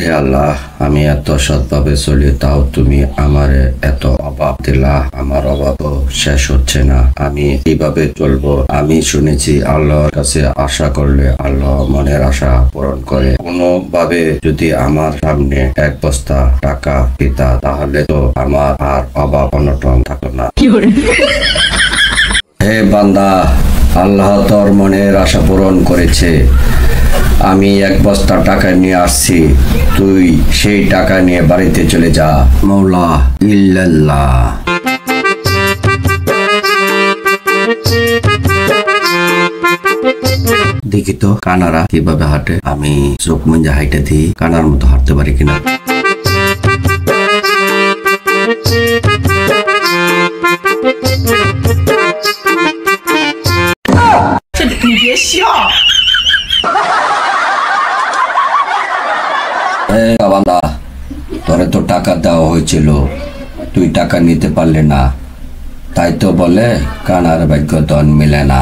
হে আল্লাহ, আমি এত সৎভাবে চলি, তাও তুমি আমারে এত অভাব দিলা। আমার অভাব শেষ হচ্ছে না, আমি কিভাবে চলবো? আমি শুনেছি আল্লাহর কাছে আশা করলে আল্লাহ মনের আশা পূরণ করে। কোনোভাবে যদি আমার সামনে এক বস্তা টাকা দিতা, তাহলে তো আমার আর অভাব অনটন থাকতো না। হে বান্দা, আল্লাহ তোর মনের আশা পূরণ করেছে। আমি এক বস্তা টাকা নিয়ে আসছি, তুই সেই টাকা নিয়ে বাড়িতে চলে যা। মৌলা ইল্লাল্লাহ। দেখি তো কানারা কিভাবে হাঁটে, আমি চোখ মুঞ্জা হাইটে দিই, কানার মতো হাঁটতে পারি কিনা। বান্দা, তোরে তো টাকা দেওয়া হয়েছিল, তুই টাকা নিতে পারলে না, তাই তো বলে কানার ভাগ্য ধন মিলে না।